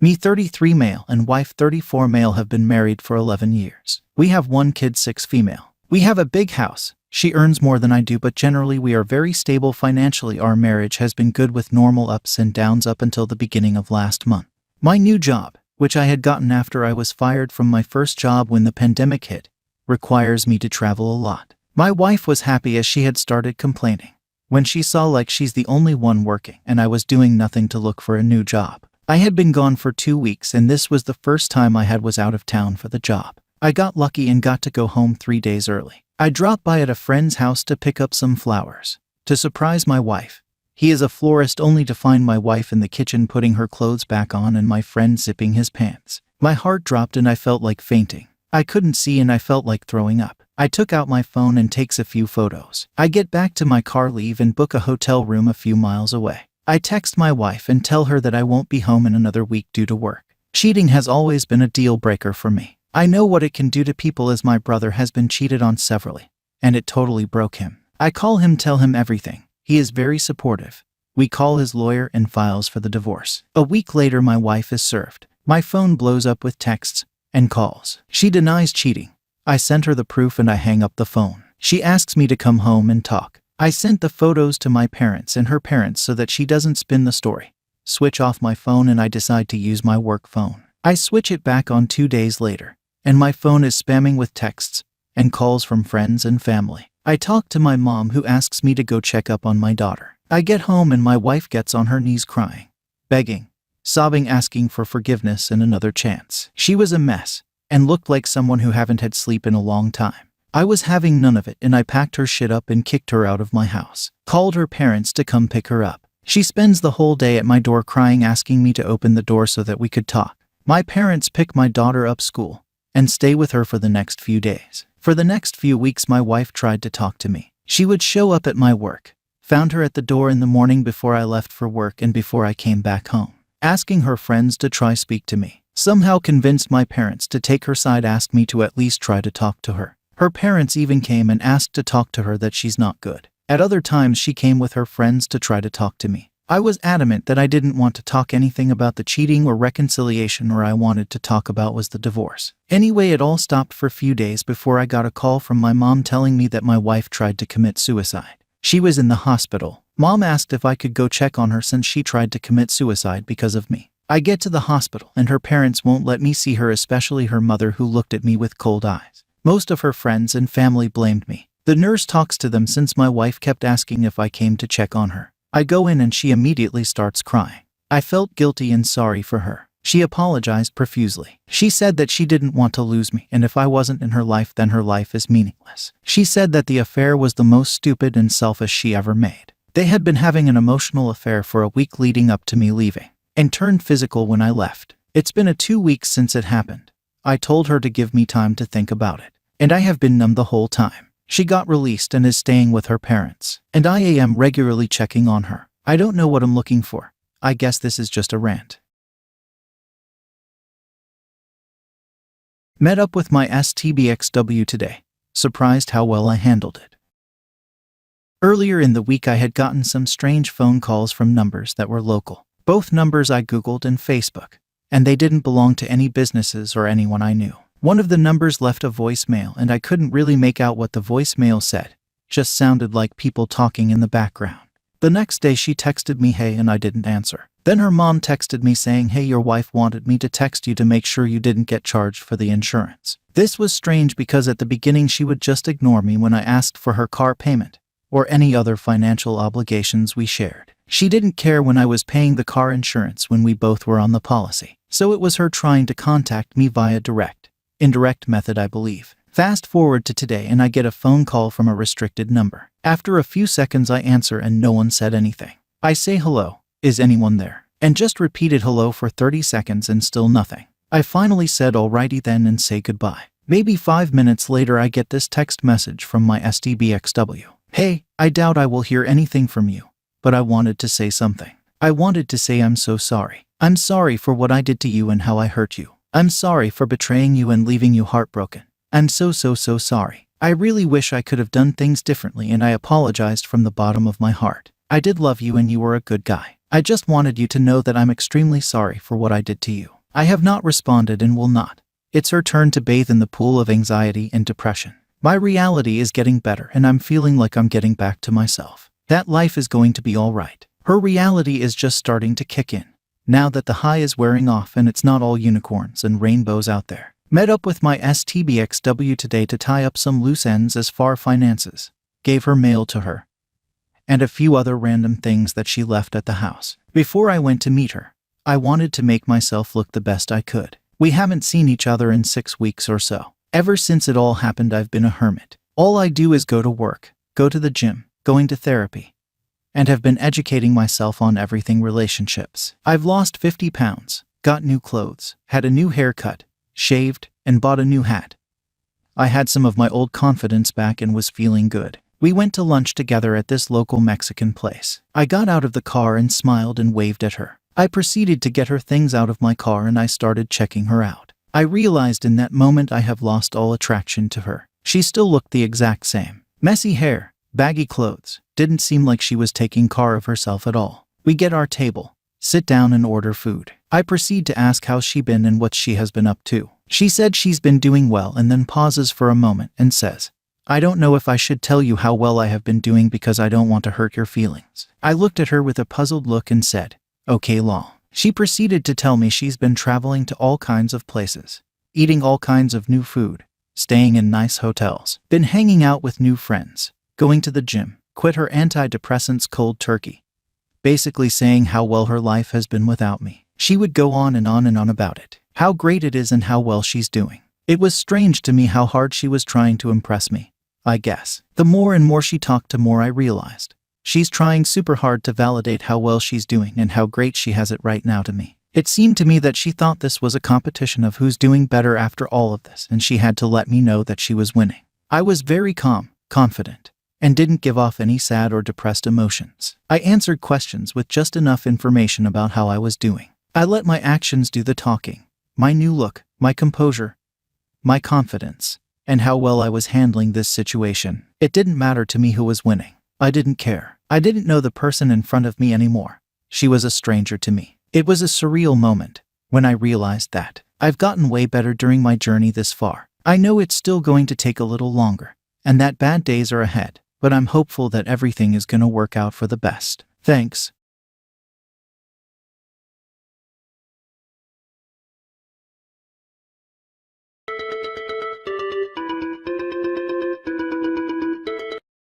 Me 33 male and wife 34 male have been married for 11 years. We have 1 kid 6 female. We have a big house. She earns more than I do, but generally we are very stable financially. Our marriage has been good with normal ups and downs up until the beginning of last month. My new job, which I had gotten after I was fired from my first job when the pandemic hit, requires me to travel a lot. My wife was happy as she had started complaining when she saw like she's the only one working and I was doing nothing to look for a new job. I had been gone for 2 weeks and this was the first time I was out of town for the job. I got lucky and got to go home 3 days early. I dropped by at a friend's house to pick up some flowers to surprise my wife. He is a florist, only to find my wife in the kitchen putting her clothes back on and my friend zipping his pants. My heart dropped and I felt like fainting. I couldn't see and I felt like throwing up. I took out my phone and takes a few photos. I get back to my car, leave and book a hotel room a few miles away. I text my wife and tell her that I won't be home in another week due to work. Cheating has always been a deal breaker for me. I know what it can do to people as my brother has been cheated on severally, and it totally broke him. I call him, tell him everything. He is very supportive. We call his lawyer and files for the divorce. A week later, my wife is served. My phone blows up with texts and calls. She denies cheating. I sent her the proof and I hang up the phone. She asks me to come home and talk. I sent the photos to my parents and her parents so that she doesn't spin the story. Switch off my phone and I decide to use my work phone. I switch it back on 2 days later, and my phone is spamming with texts and calls from friends and family. I talk to my mom, who asks me to go check up on my daughter. I get home and my wife gets on her knees crying, begging, sobbing, asking for forgiveness and another chance. She was a mess and looked like someone who haven't had sleep in a long time. I was having none of it and I packed her shit up and kicked her out of my house. Called her parents to come pick her up. She spends the whole day at my door crying, asking me to open the door so that we could talk. My parents pick my daughter up school and stay with her for the next few days. For the next few weeks, my wife tried to talk to me. She would show up at my work, found her at the door in the morning before I left for work and before I came back home, asking her friends to try speak to me. Somehow convinced my parents to take her side, asked me to at least try to talk to her. Her parents even came and asked to talk to her, that she's not good. At other times she came with her friends to try to talk to me. I was adamant that I didn't want to talk anything about the cheating or reconciliation, or I wanted to talk about was the divorce. Anyway, it all stopped for a few days before I got a call from my mom telling me that my wife tried to commit suicide. She was in the hospital. Mom asked if I could go check on her since she tried to commit suicide because of me. I get to the hospital and her parents won't let me see her, especially her mother, who looked at me with cold eyes. Most of her friends and family blamed me. The nurse talks to them since my wife kept asking if I came to check on her. I go in and she immediately starts crying. I felt guilty and sorry for her. She apologized profusely. She said that she didn't want to lose me, and if I wasn't in her life, then her life is meaningless. She said that the affair was the most stupid and selfish she ever made. They had been having an emotional affair for a week leading up to me leaving, and turned physical when I left. It's been 2 weeks since it happened. I told her to give me time to think about it, and I have been numb the whole time. She got released and is staying with her parents, and I am regularly checking on her. I don't know what I'm looking for. I guess this is just a rant. Met up with my STBXW today. Surprised how well I handled it. Earlier in the week I had gotten some strange phone calls from numbers that were local. Both numbers I Googled and Facebook, and they didn't belong to any businesses or anyone I knew. One of the numbers left a voicemail and I couldn't really make out what the voicemail said. Just sounded like people talking in the background. The next day she texted me, "Hey," and I didn't answer. Then her mom texted me saying, "Hey, your wife wanted me to text you to make sure you didn't get charged for the insurance." This was strange because at the beginning she would just ignore me when I asked for her car payment or any other financial obligations we shared. She didn't care when I was paying the car insurance when we both were on the policy. So it was her trying to contact me via indirect method, I believe. Fast forward to today and I get a phone call from a restricted number. After a few seconds I answer and no one said anything. I say, "Hello, is anyone there?" and just repeated hello for 30 seconds and still nothing. I finally said alrighty then and say goodbye. Maybe 5 minutes later I get this text message from my STBXW. "Hey, I doubt I will hear anything from you, but I wanted to say something. I wanted to say I'm so sorry. I'm sorry for what I did to you and how I hurt you. I'm sorry for betraying you and leaving you heartbroken. I'm so sorry. I really wish I could have done things differently and I apologized from the bottom of my heart. I did love you and you were a good guy. I just wanted you to know that I'm extremely sorry for what I did to you. I have not responded and will not. It's her turn to bathe in the pool of anxiety and depression. My reality is getting better and I'm feeling like I'm getting back to myself. That life is going to be all right. Her reality is just starting to kick in. Now that the high is wearing off and it's not all unicorns and rainbows out there. Met up with my STBXW today to tie up some loose ends as far finances. Gave her mail to her. And a few other random things that she left at the house. Before I went to meet her, I wanted to make myself look the best I could. We haven't seen each other in 6 weeks or so. Ever since it all happened, I've been a hermit. All I do is go to work, go to the gym, going to therapy, and have been educating myself on everything relationships. I've lost 50 pounds, got new clothes, had a new haircut, shaved, and bought a new hat. I had some of my old confidence back and was feeling good. We went to lunch together at this local Mexican place. I got out of the car and smiled and waved at her. I proceeded to get her things out of my car and I started checking her out. I realized in that moment I have lost all attraction to her. She still looked the exact same. Messy hair, baggy clothes, didn't seem like she was taking care of herself at all. We get our table, sit down and order food. I proceed to ask how she been and what she has been up to. She said she's been doing well and then pauses for a moment and says, I don't know if I should tell you how well I have been doing because I don't want to hurt your feelings. I looked at her with a puzzled look and said, okay lol. She proceeded to tell me she's been traveling to all kinds of places, eating all kinds of new food, staying in nice hotels, been hanging out with new friends, going to the gym, quit her antidepressants cold turkey, basically saying how well her life has been without me. She would go on and on and on about it, how great it is and how well she's doing. It was strange to me how hard she was trying to impress me, I guess. The more and more she talked, the more I realized. She's trying super hard to validate how well she's doing and how great she has it right now to me. It seemed to me that she thought this was a competition of who's doing better after all of this, and she had to let me know that she was winning. I was very calm, confident, and didn't give off any sad or depressed emotions. I answered questions with just enough information about how I was doing. I let my actions do the talking, my new look, my composure, my confidence, and how well I was handling this situation. It didn't matter to me who was winning. I didn't care. I didn't know the person in front of me anymore. She was a stranger to me. It was a surreal moment when I realized that I've gotten way better during my journey this far. I know it's still going to take a little longer, and that bad days are ahead, but I'm hopeful that everything is going to work out for the best. Thanks.